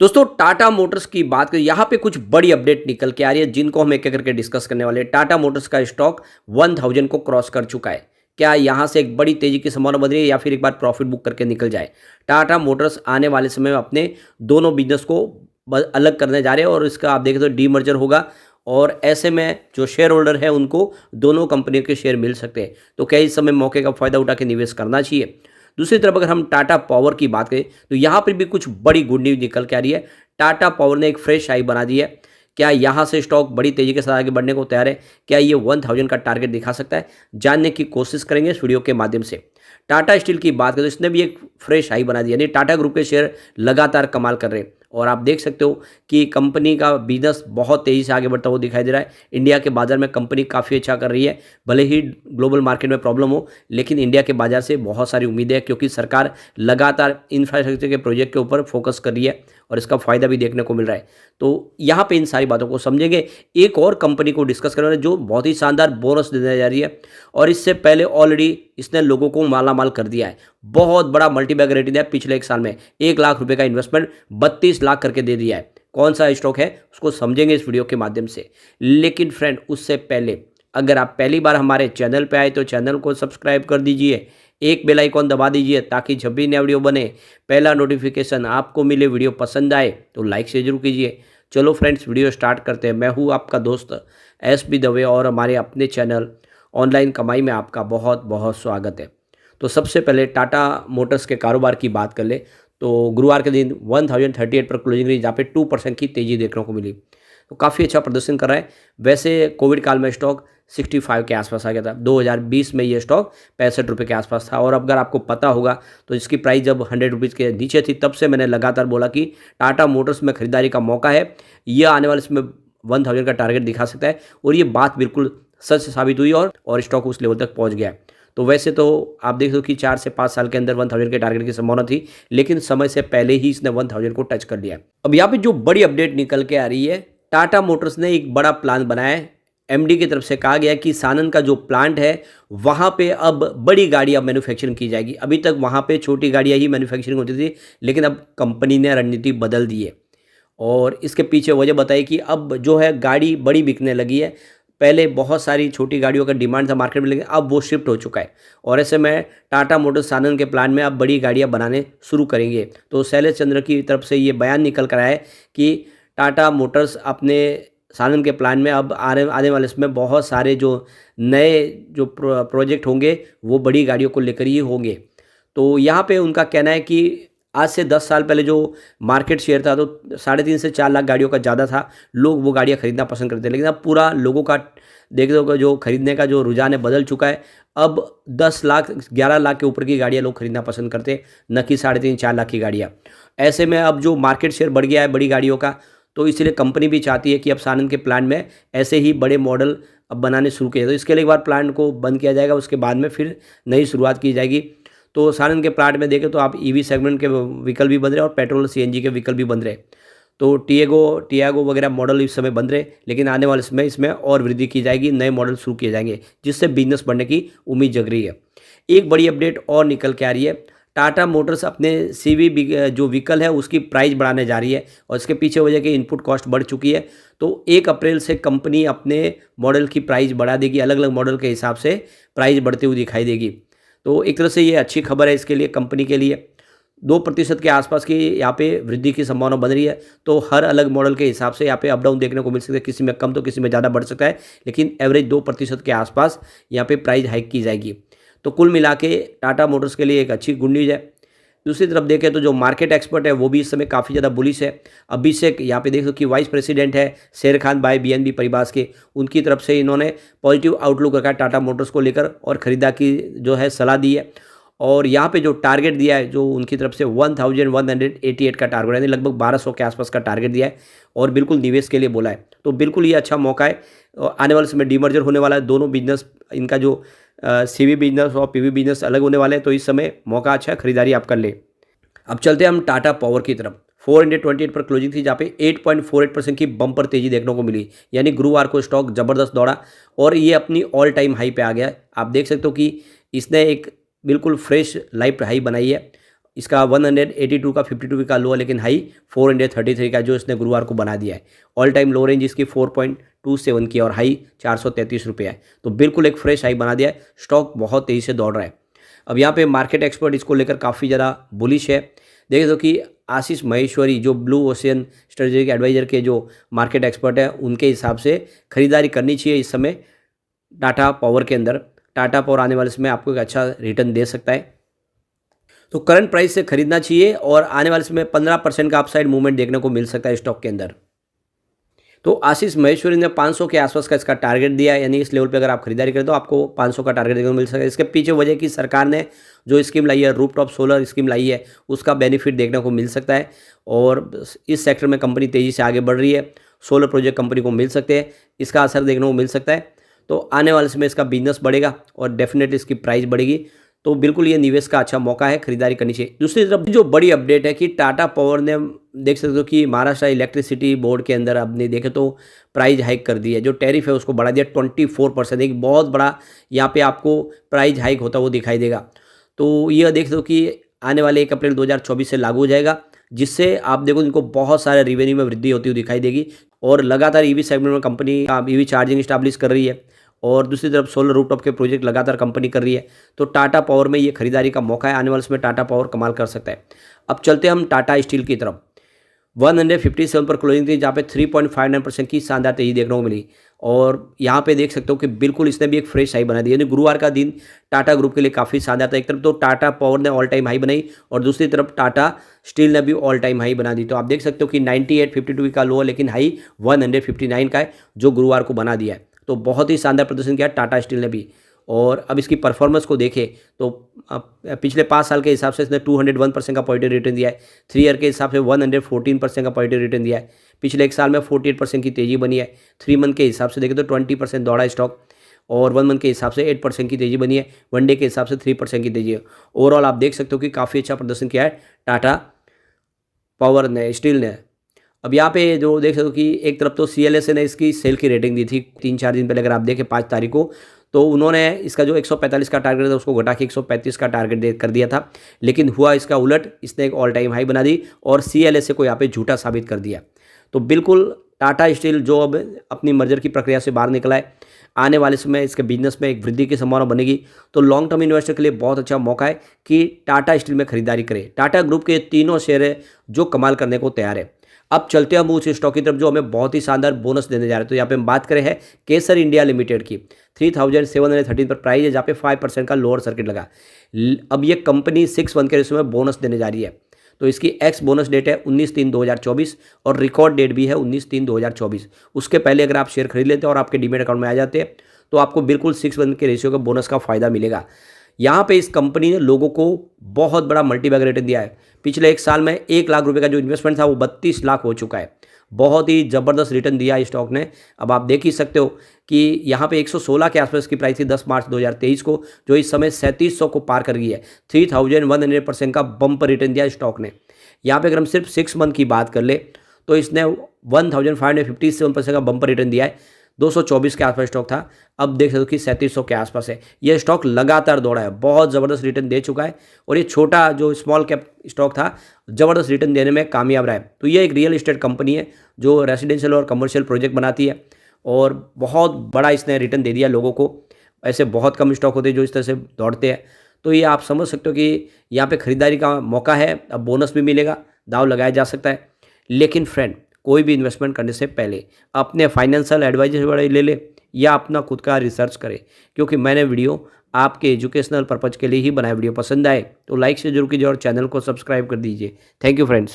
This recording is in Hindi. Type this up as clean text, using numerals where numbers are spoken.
दोस्तों टाटा मोटर्स की बात करें यहाँ पे कुछ बड़ी अपडेट निकल के आ रही है जिनको हम एक एक करके डिस्कस करने वाले हैं। टाटा मोटर्स का स्टॉक 1000 को क्रॉस कर चुका है। क्या यहाँ से एक बड़ी तेजी की संभावना बन रही है या फिर एक बार प्रॉफिट बुक करके निकल जाए? टाटा मोटर्स आने वाले समय में अपने दोनों बिजनेस को अलग करने जा रहे हैं और इसका आप देखें तो डीमर्जर होगा और ऐसे में जो शेयर होल्डर है उनको दोनों कंपनियों के शेयर मिल सकते हैं। तो क्या इस समय मौके का फायदा उठा के निवेश करना चाहिए? दूसरी तरफ अगर हम टाटा पावर की बात करें तो यहाँ पर भी कुछ बड़ी गुड न्यूज़ निकल के आ रही है। टाटा पावर ने एक फ्रेश हाई बना दी है। क्या यहाँ से स्टॉक बड़ी तेजी के साथ आगे बढ़ने को तैयार है? क्या ये 1000 का टारगेट दिखा सकता है? जानने की कोशिश करेंगे इस वीडियो के माध्यम से। टाटा स्टील की बात करें तो इसने भी एक फ्रेश हाई बना दी, यानी टाटा ग्रुप के शेयर लगातार कमाल कर रहे हैं और आप देख सकते हो कि कंपनी का बिजनेस बहुत तेज़ी से आगे बढ़ता हुआ दिखाई दे रहा है। इंडिया के बाजार में कंपनी काफ़ी अच्छा कर रही है, भले ही ग्लोबल मार्केट में प्रॉब्लम हो, लेकिन इंडिया के बाजार से बहुत सारी उम्मीदें हैं क्योंकि सरकार लगातार इंफ्रास्ट्रक्चर के प्रोजेक्ट के ऊपर फोकस कर रही है और इसका फ़ायदा भी देखने को मिल रहा है। तो यहाँ पे इन सारी बातों को समझेंगे। एक और कंपनी को डिस्कस करेंगे जो बहुत ही शानदार बोनस देने जा रही है और इससे पहले ऑलरेडी इसने लोगों को मालामाल कर दिया है। बहुत बड़ा मल्टीबैग रेटिंग है, पिछले एक साल में 1 लाख रुपए का इन्वेस्टमेंट 32 लाख करके दे दिया है। कौन सा स्टॉक है उसको समझेंगे इस वीडियो के माध्यम से। लेकिन फ्रेंड उससे पहले अगर आप पहली बार हमारे चैनल पे आए तो चैनल को सब्सक्राइब कर दीजिए, एक बेल आइकॉन दबा दीजिए ताकि जब भी नया वीडियो बने पहला नोटिफिकेशन आपको मिले। वीडियो पसंद आए तो लाइक से जरूर कीजिए। चलो फ्रेंड्स वीडियो स्टार्ट करते हैं। मैं हूँ आपका दोस्त एस बी दवे और हमारे अपने चैनल ऑनलाइन कमाई में आपका बहुत बहुत स्वागत है। तो सबसे पहले टाटा मोटर्स के कारोबार की बात कर ले तो गुरुवार के दिन 1038 पर क्लोजिंग रही जहाँ पे 2% की तेज़ी देखने को मिली। तो काफ़ी अच्छा प्रदर्शन कर रहा है। वैसे कोविड काल में स्टॉक 65 के आसपास आ गया था। 2020 में ये स्टॉक 65 रुपये के आसपास था और अगर आपको पता होगा तो इसकी प्राइस जब 100 रुपीज़ के नीचे थी तब से मैंने लगातार बोला कि टाटा मोटर्स में खरीदारी का मौका है, यह आने वाले समय 1000 का टारगेट दिखा सकता है और ये बात बिल्कुल सच साबित हुई और स्टॉक उस लेवल तक पहुँच गया। तो वैसे तो आप देख दो कि 4 से 5 साल के अंदर 1000 के टारगेट की संभावना थी, लेकिन समय से पहले ही इसने 1000 को टच कर लिया। अब यहाँ पे जो बड़ी अपडेट निकल के आ रही है, टाटा मोटर्स ने एक बड़ा प्लान बनाया है। एमडी की तरफ से कहा गया कि सानंद का जो प्लांट है वहाँ पे अब बड़ी गाड़ियाँ मैन्युफैक्चरिंग की जाएगी। अभी तक वहाँ पे छोटी गाड़ियाँ ही मैन्युफैक्चरिंग होती थी, लेकिन अब कंपनी ने रणनीति बदल दी है और इसके पीछे वजह बताई कि अब जो है गाड़ी बड़ी बिकने लगी है। पहले बहुत सारी छोटी गाड़ियों का डिमांड था मार्केट में, लेकिन अब वो शिफ्ट हो चुका है और ऐसे में टाटा मोटर्स सानंद के प्लांट में अब बड़ी गाड़ियां बनाने शुरू करेंगे। तो शैलेश चंद्र की तरफ से ये बयान निकल कर आया है कि टाटा मोटर्स अपने सानंद के प्लान में अब आने वाले समय बहुत सारे जो नए जो प्रोजेक्ट होंगे वो बड़ी गाड़ियों को लेकर ही होंगे। तो यहाँ पे उनका कहना है कि आज से 10 साल पहले जो मार्केट शेयर था तो 3.5 से 4 लाख गाड़ियों का ज़्यादा था, लोग वो गाड़ियाँ खरीदना पसंद करते हैं, लेकिन अब पूरा लोगों का देख दो जो खरीदने का जो रुझान है बदल चुका है। अब 10 लाख 11 लाख के ऊपर की गाड़ियाँ लोग खरीदना पसंद करते हैं, न कि 3.5-4 लाख की गाड़ियाँ। ऐसे में अब जो मार्केट शेयर बढ़ गया है बड़ी गाड़ियों का, तो इसलिए कंपनी भी चाहती है कि अब सानंद के प्लांट में ऐसे ही बड़े मॉडल अब बनाने शुरू किए। तो इसके लिए एक बार प्लांट को बंद किया जाएगा, उसके बाद में फिर नई शुरुआत की जाएगी। तो सानंद के प्लांट में देखें तो आप ईवी सेगमेंट के व्हीकल भी बन रहे हैं और पेट्रोल सीएनजी के व्हीकल भी बन रहे हैं। तो टियागो वगैरह मॉडल इस समय बन रहे, लेकिन आने वाले समय इसमें और वृद्धि की जाएगी, नए मॉडल शुरू किए जाएंगे जिससे बिजनेस बढ़ने की उम्मीद जग रही है। एक बड़ी अपडेट और निकल के आ रही है, टाटा मोटर्स अपने सीवी जो व्हीकल है उसकी प्राइस बढ़ाने जा रही है और इसके पीछे वजह कि इनपुट कॉस्ट बढ़ चुकी है। तो 1 अप्रैल से कंपनी अपने मॉडल की प्राइस बढ़ा देगी, अलग अलग मॉडल के हिसाब से प्राइस बढ़ती हुई दिखाई देगी। तो एक तरह से ये अच्छी खबर है इसके लिए, कंपनी के लिए। 2% के आसपास की यहाँ पे वृद्धि की संभावना बन रही है। तो हर अलग मॉडल के हिसाब से यहाँ पे अप डाउन देखने को मिल सकता है, किसी में कम तो किसी में ज़्यादा बढ़ सकता है, लेकिन एवरेज 2% के आसपास यहाँ पे प्राइस हाइक की जाएगी। तो कुल मिला के टाटा मोटर्स के लिए एक अच्छी गुड न्यूज़ है। दूसरी तरफ देखें तो जो मार्केट एक्सपर्ट है वो भी इस समय काफ़ी ज़्यादा बुलिश है। अभिषेक यहाँ पे देख लो कि वाइस प्रेसिडेंट है शेर खान बाय बीएनबी परिवार के, उनकी तरफ से इन्होंने पॉजिटिव आउटलुक रखा है टाटा मोटर्स को लेकर और खरीदारी की जो है सलाह दी है। और यहाँ पे जो टारगेट दिया है जो उनकी तरफ से 1188 का टारगेट, यानी लगभग 1200 के आसपास का टारगेट दिया है और बिल्कुल निवेश के लिए बोला है। तो बिल्कुल ये अच्छा मौका है। आने वाले समय डीमर्जर होने वाला है, दोनों बिजनेस इनका जो सीवी बिजनेस और पीवी बिजनेस अलग होने वाले हैं, तो इस समय मौका अच्छा है, खरीदारी आप कर ले। अब चलते हैं हम टाटा पावर की तरफ। 428 पर क्लोजिंग थी जहाँ पे 8.48% की बम्पर तेजी देखने को मिली, यानी गुरुवार को स्टॉक ज़बरदस्त दौड़ा और ये अपनी ऑल टाइम हाई पे आ गया। आप देख सकते हो कि इसने एक बिल्कुल फ्रेश लाइफ हाई बनाई है इसका 182 का 52 का लो है, लेकिन हाई 433 का जो इसने गुरुवार को बना दिया है। ऑल टाइम लो रेंज इसकी 4.27 की और हाई 433 रुपये है। तो बिल्कुल एक फ्रेश हाई बना दिया है। स्टॉक बहुत तेज़ी से दौड़ रहा है। अब यहाँ पे मार्केट एक्सपर्ट इसको लेकर काफ़ी ज़्यादा बुलिश है। देखिए तो कि आशीष महेश्वरी जो ब्लू ओशियन स्ट्रेटेजिक एडवाइजर के जो मार्केट एक्सपर्ट है, उनके हिसाब से खरीदारी करनी चाहिए इस समय टाटा पावर के अंदर। टाटा पावर आने वाले समय आपको एक अच्छा रिटर्न दे सकता है, तो करंट प्राइस से खरीदना चाहिए और आने वाले समय 15% का अपसाइड मूवमेंट देखने को मिल सकता है स्टॉक के अंदर। तो आशीष महेश्वरी ने 500 के आसपास का इसका टारगेट दिया है, यानी इस लेवल पे अगर आप खरीदारी करें तो आपको 500 का टारगेट देखने को मिल सकता है। इसके पीछे वजह की सरकार ने जो स्कीम लाई है, रूफटॉप सोलर स्कीम लाई है, उसका बेनिफिट देखने को मिल सकता है और इस सेक्टर में कंपनी तेज़ी से आगे बढ़ रही है। सोलर प्रोजेक्ट कंपनी को मिल सकते हैं, इसका असर देखने को मिल सकता है। तो आने वाले समय इसका बिजनेस बढ़ेगा और डेफिनेटली इसकी प्राइस बढ़ेगी। तो बिल्कुल ये निवेश का अच्छा मौका है, खरीदारी करनी चाहिए। दूसरी तरफ जो बड़ी अपडेट है कि टाटा पावर ने देख सकते हो कि महाराष्ट्र इलेक्ट्रिसिटी बोर्ड के अंदर आपने देखे तो प्राइस हाइक कर दी है, जो टैरिफ है उसको बढ़ा दिया 24%। एक बहुत बड़ा यहाँ पे आपको प्राइस हाइक होता वो दिखाई देगा। तो यह देख सकते हो कि आने वाले 1 अप्रैल 2024 से लागू हो जाएगा, जिससे आप देखो इनको बहुत सारे रिवेन्यू में वृद्धि होती हुई दिखाई देगी और लगातार ईवी सेगमेंट में कंपनी ईवी चार्जिंग इस्टेब्लिश कर रही है और दूसरी तरफ सोलर रूफटॉप के प्रोजेक्ट लगातार कंपनी कर रही है। तो टाटा पावर में ये खरीदारी का मौका है, आने वाले समय टाटा पावर कमाल कर सकता है। अब चलते हम टाटा स्टील की तरफ। 157 पर क्लोजिंग थी, जहाँ पे 3.59% की शानदार तेजी देखने को मिली और यहाँ पे देख सकते हो कि बिल्कुल इसने भी एक फ्रेश हाई बना दी। यानी गुरुवार का दिन टाटा ग्रुप के लिए काफ़ी शानदार था। एक तरफ तो टाटा पावर ने ऑल टाइम हाई बनाई और दूसरी तरफ टाटा स्टील ने भी ऑल टाइम हाई बना दी। तो आप देख सकते हो कि 98.52 का लो है, लेकिन हाई 159 का है जो गुरुवार को बना दिया है। तो बहुत ही शानदार प्रदर्शन किया टाटा स्टील ने भी। और अब इसकी परफॉर्मेंस को देखें तो पिछले 5 साल के हिसाब से इसने 201% का पॉजिटिव रिटर्न दिया है। 3 ईयर के हिसाब से 114% का पॉजिटिव रिटर्न दिया है। पिछले 1 साल में 48% की तेज़ी बनी है। 3 मंथ के हिसाब से देखें तो 20% दौड़ा स्टॉक और 1 मंथ के हिसाब से 8% की तेज़ी बनी है। 1 डे के हिसाब से 3% की तेज़ी है। ओवरऑल आप देख सकते हो कि काफ़ी अच्छा प्रदर्शन किया है टाटा पावर ने, स्टील ने। अब यहाँ पे जो देख सकते हो कि एक तरफ तो CLSA ने इसकी सेल की रेटिंग दी थी 3-4 दिन पहले, अगर आप देखें 5 तारीख को, तो उन्होंने इसका जो 145 का टारगेट था उसको घटा के 135 का टारगेट कर दिया था। लेकिन हुआ इसका उलट, इसने एक ऑल टाइम हाई बना दी और CLSA को यहाँ पे झूठा साबित कर दिया। तो बिल्कुल टाटा स्टील जो अब अपनी मर्जर की प्रक्रिया से बाहर निकला है, आने वाले समय इसके बिजनेस में एक वृद्धि की संभावना बनेगी। तो लॉन्ग टर्म इन्वेस्टर के लिए बहुत अच्छा मौका है कि टाटा स्टील में खरीदारी करें। टाटा ग्रुप के तीनों शेयर है जो कमाल करने को तैयार है। अब चलते हैं हम उस स्टॉक की तरफ जो हमें बहुत ही शानदार बोनस देने जा रहे हैं। तो यहाँ पे हम बात करें हैं केसर इंडिया लिमिटेड की। 3713 पर प्राइस है, जहाँ पे 5% का लोअर सर्किट लगा। अब ये कंपनी 6-1 के रेशो में बोनस देने जा रही है। तो इसकी एक्स बोनस डेट है 19/3/2024 और रिकॉर्ड डेट भी है 19/3/2024। उसके पहले अगर आप शेयर खरीद लेते हैं और आपके डीमेट अकाउंट में आ जाते हैं तो आपको बिल्कुल 6-1 के रेशियो का बोनस का फायदा मिलेगा। यहाँ पे इस कंपनी ने लोगों को बहुत बड़ा मल्टीबैग रिटर्न दिया है। पिछले 1 साल में 1 लाख रुपए का जो इन्वेस्टमेंट था वो 32 लाख हो चुका है। बहुत ही ज़बरदस्त रिटर्न दिया है स्टॉक ने। अब आप देख ही सकते हो कि यहाँ पे 116 के आसपास की प्राइस थी 10 मार्च 2023 को, जो इस समय 3700 को पार कर गई है। 3100% का बम्पर रिटर्न दिया स्टॉक ने। यहाँ पे अगर हम सिर्फ 6 मंथ की बात कर ले तो इसने 1557% का बम्पर रिटर्न दिया है। 224 के आसपास स्टॉक था, अब देख सकते हो कि 3700 के आसपास है। यह स्टॉक लगातार दौड़ा है, बहुत ज़बरदस्त रिटर्न दे चुका है और ये छोटा जो स्मॉल कैप स्टॉक था ज़बरदस्त रिटर्न देने में कामयाब रहा है। तो ये एक रियल एस्टेट कंपनी है जो रेसिडेंशियल और कमर्शियल प्रोजेक्ट बनाती है और बहुत बड़ा इसने रिटर्न दे दिया लोगों को। ऐसे बहुत कम स्टॉक होते हैं जो इस तरह से दौड़ते हैं। तो ये आप समझ सकते हो कि यहाँ पे खरीदारी का मौका है। अब बोनस भी मिलेगा, दाव लगाया जा सकता है। लेकिन फ्रेंड, कोई भी इन्वेस्टमेंट करने से पहले अपने फाइनेंशियल एडवाइजर ले ले या अपना खुद का रिसर्च करें, क्योंकि मैंने वीडियो आपके एजुकेशनल पर्पज़ के लिए ही बनाया। वीडियो पसंद आए तो लाइक से जरूर कीजिए और चैनल को सब्सक्राइब कर दीजिए। Thank you friends.